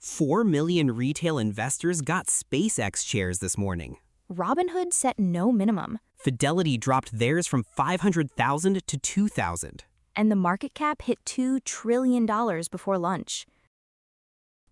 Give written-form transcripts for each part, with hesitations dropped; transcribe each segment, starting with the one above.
4 million retail investors got SpaceX shares this morning. Robinhood set no minimum. Fidelity dropped theirs from 500,000 to 2,000. And the market cap hit $2 trillion before lunch.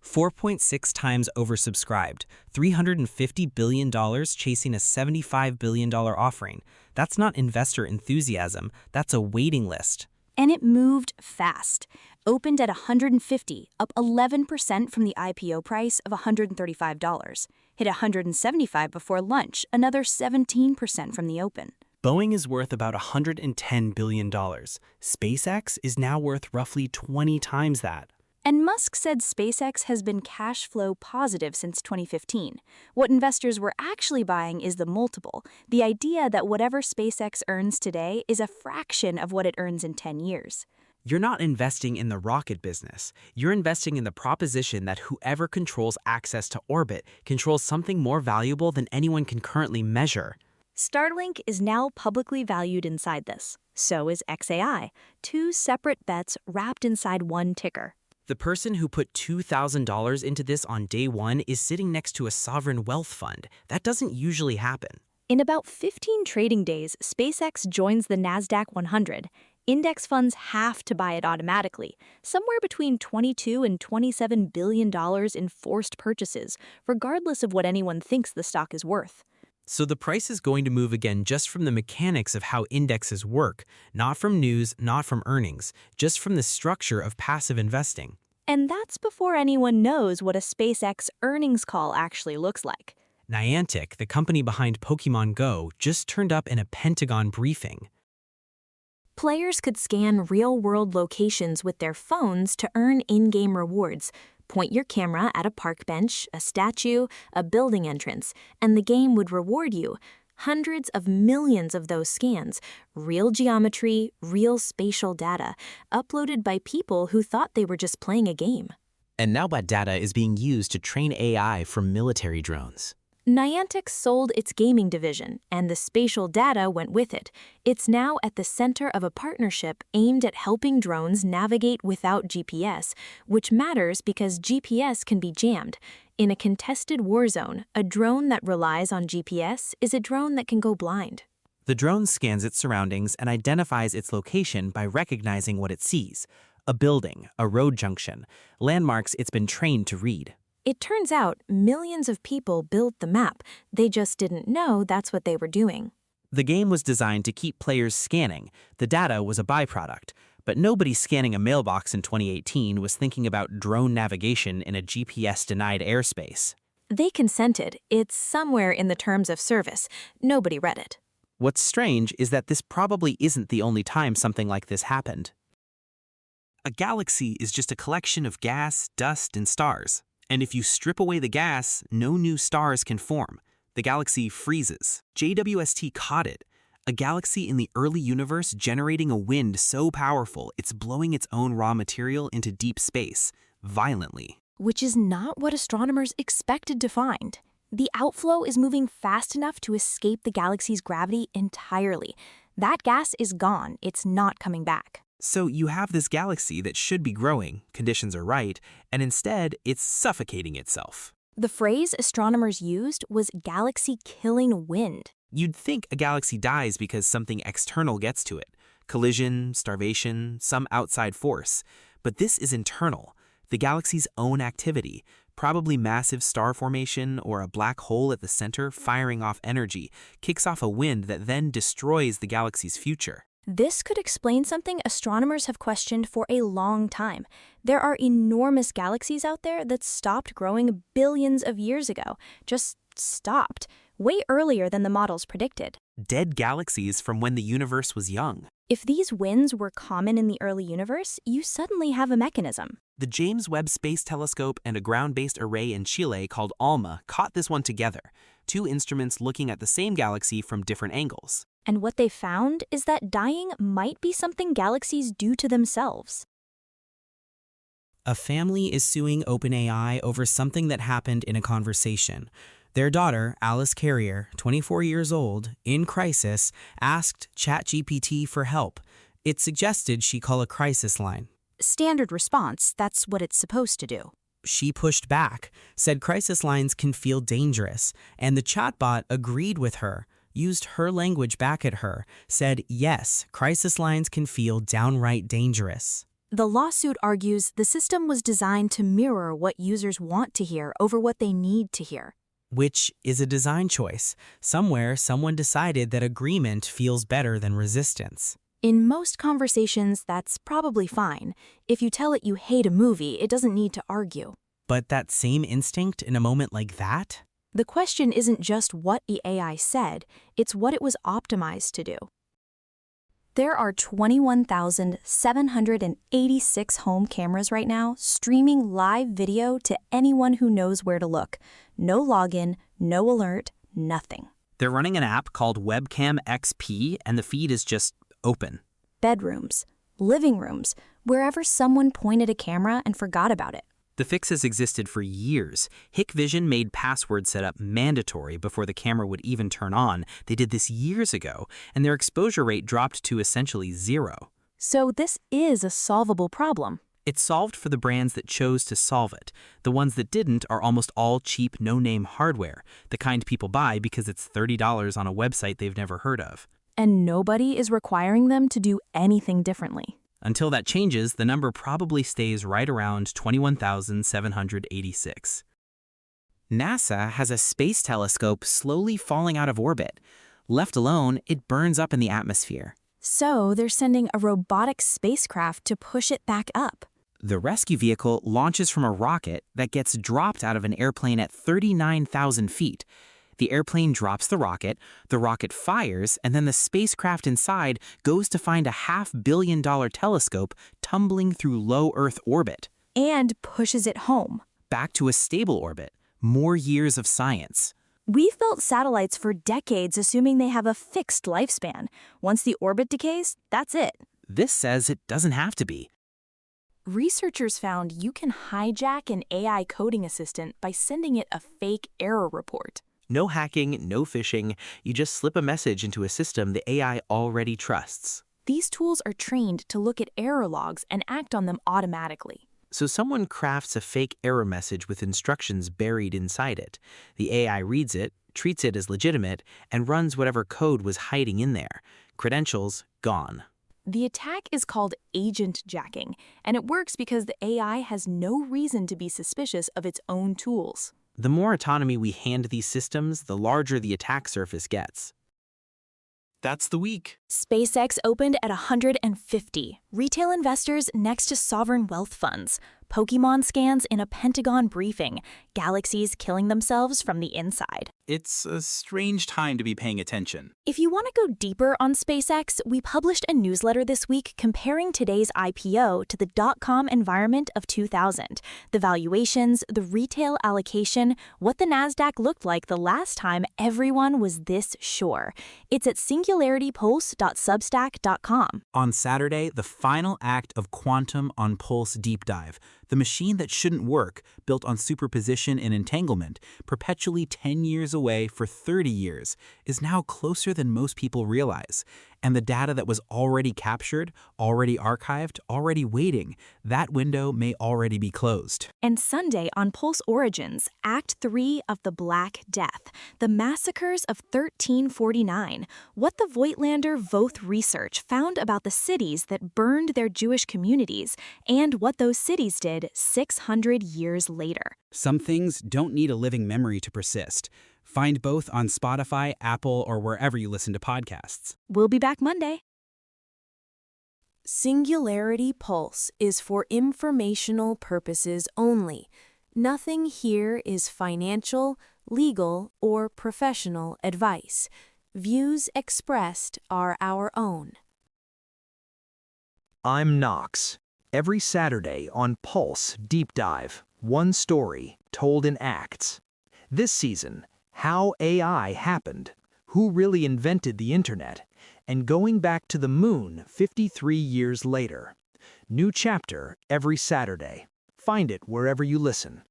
4.6 times oversubscribed, $350 billion chasing a $75 billion offering. That's not investor enthusiasm, that's a waiting list. And it moved fast. Opened at 150, up 11% from the IPO price of $135. Hit 175 before lunch, another 17% from the open. Boeing is worth about $110 billion. SpaceX is now worth roughly 20 times that. And Musk said SpaceX has been cash flow positive since 2015. What investors were actually buying is the multiple, the idea that whatever SpaceX earns today is a fraction of what it earns in 10 years. You're not investing in the rocket business. You're investing in the proposition that whoever controls access to orbit controls something more valuable than anyone can currently measure. Starlink is now publicly valued inside this. So is XAI, two separate bets wrapped inside one ticker. The person who put $2,000 into this on day one is sitting next to a sovereign wealth fund. That doesn't usually happen. In about 15 trading days, SpaceX joins the Nasdaq 100. Index funds have to buy it automatically, somewhere between $22 and $27 billion in forced purchases, regardless of what anyone thinks the stock is worth. So the price is going to move again just from the mechanics of how indexes work, not from news, not from earnings, just from the structure of passive investing. And that's before anyone knows what a SpaceX earnings call actually looks like. Niantic, the company behind Pokemon Go, just turned up in a Pentagon briefing. Players could scan real-world locations with their phones to earn in-game rewards. Point your camera at a park bench, a statue, a building entrance, and the game would reward you. Hundreds of millions of those scans, real geometry, real spatial data, uploaded by people who thought they were just playing a game. And now that data is being used to train AI from military drones. Niantic sold its gaming division, and the spatial data went with it. It's now at the center of a partnership aimed at helping drones navigate without GPS, which matters because GPS can be jammed. In a contested war zone, a drone that relies on GPS is a drone that can go blind. The drone scans its surroundings and identifies its location by recognizing what it sees: a building, a road junction, landmarks it's been trained to read. It turns out millions of people built the map. They just didn't know that's what they were doing. The game was designed to keep players scanning. The data was a byproduct. But nobody scanning a mailbox in 2018 was thinking about drone navigation in a GPS-denied airspace. They consented. It's somewhere in the terms of service. Nobody read it. What's strange is that this probably isn't the only time something like this happened. A galaxy is just a collection of gas, dust, and stars. And if you strip away the gas, no new stars can form. The galaxy freezes. JWST caught it. A galaxy in the early universe generating a wind so powerful it's blowing its own raw material into deep space, violently. Which is not what astronomers expected to find. The outflow is moving fast enough to escape the galaxy's gravity entirely. That gas is gone. It's not coming back. So you have this galaxy that should be growing, conditions are right, and instead it's suffocating itself. The phrase astronomers used was galaxy-killing wind. You'd think a galaxy dies because something external gets to it. Collision, starvation, some outside force. But this is internal. The galaxy's own activity, probably massive star formation or a black hole at the center firing off energy, kicks off a wind that then destroys the galaxy's future. This could explain something astronomers have questioned for a long time. There are enormous galaxies out there that stopped growing billions of years ago. Just stopped, way earlier than the models predicted. Dead galaxies from when the universe was young. If these winds were common in the early universe, you suddenly have a mechanism. The James Webb Space Telescope and a ground-based array in Chile called ALMA caught this one together, two instruments looking at the same galaxy from different angles. And what they found is that dying might be something galaxies do to themselves. A family is suing OpenAI over something that happened in a conversation. Their daughter, Alice Carrier, 24 years old, in crisis, asked ChatGPT for help. It suggested she call a crisis line. Standard response, that's what it's supposed to do. she pushed back, said crisis lines can feel dangerous, and the chatbot agreed with her, used her language back at her, said yes, crisis lines can feel downright dangerous. The lawsuit argues the system was designed to mirror what users want to hear over what they need to hear. Which is a design choice. Somewhere, someone decided that agreement feels better than resistance. In most conversations, that's probably fine. If you tell it you hate a movie, it doesn't need to argue. But that same instinct in a moment like that? The question isn't just what the AI said, it's what it was optimized to do. There are 21,786 home cameras right now streaming live video to anyone who knows where to look. No login, no alert, nothing. They're running an app called Webcam XP, and the feed is just open. Bedrooms, living rooms, wherever someone pointed a camera and forgot about it. The fix has existed for years. Hikvision made password setup mandatory before the camera would even turn on. They did this years ago, and their exposure rate dropped to essentially 0. So this is a solvable problem. It's solved for the brands that chose to solve it. The ones that didn't are almost all cheap, no-name hardware, the kind people buy because it's $30 on a website they've never heard of. And nobody is requiring them to do anything differently. Until that changes, the number probably stays right around 21,786. NASA has a space telescope slowly falling out of orbit. Left alone, it burns up in the atmosphere. So they're sending a robotic spacecraft to push it back up. The rescue vehicle launches from a rocket that gets dropped out of an airplane at 39,000 feet. The airplane drops the rocket fires, and then the spacecraft inside goes to find a $500 million telescope tumbling through low Earth orbit. And pushes it home. Back to a stable orbit. More years of science. We've built satellites for decades assuming they have a fixed lifespan. Once the orbit decays, that's it. This says it doesn't have to be. Researchers found you can hijack an AI coding assistant by sending it a fake error report. No hacking, no phishing. You just slip a message into a system the AI already trusts. These tools are trained to look at error logs and act on them automatically. So someone crafts a fake error message with instructions buried inside it. The AI reads it, treats it as legitimate, and runs whatever code was hiding in there. Credentials gone. The attack is called agent jacking, and it works because the AI has no reason to be suspicious of its own tools. The more autonomy we hand these systems, the larger the attack surface gets. That's the week. SpaceX opened at 150. Retail investors next to sovereign wealth funds. Pokemon scans in a Pentagon briefing. Galaxies killing themselves from the inside. It's a strange time to be paying attention. If you want to go deeper on SpaceX, we published a newsletter this week comparing today's IPO to the dot-com environment of 2000. The valuations, the retail allocation, what the Nasdaq looked like the last time everyone was this sure. It's at singularitypulse.substack.com. On Saturday, the final act of Quantum on Pulse Deep Dive. The machine that shouldn't work, built on superposition and entanglement, perpetually 10 years away for 30 years, is now closer than most people realize. And the data that was already captured, already archived, already waiting, that window may already be closed. And Sunday on Pulse Origins, Act 3 of the Black Death, the massacres of 1349, what the Voigtlander Voth research found about the cities that burned their Jewish communities, and what those cities did 600 years later. Some things don't need a living memory to persist. Find both on Spotify, Apple, or wherever you listen to podcasts. We'll be back Monday. Singularity Pulse is for informational purposes only. Nothing here is financial, legal, or professional advice. Views expressed are our own. I'm Knox. Every Saturday on Pulse Deep Dive, one story told in acts. This season, how AI happened, who really invented the internet, and going back to the moon 53 years later. New chapter every Saturday. Find it wherever you listen.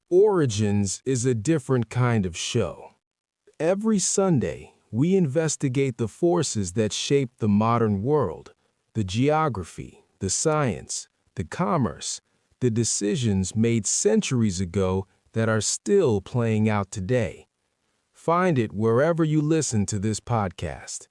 Origins is a different kind of show. Every Sunday, we investigate the forces that shaped the modern world, the geography, the science, the commerce, the decisions made centuries ago that are still playing out today. Find it wherever you listen to this podcast.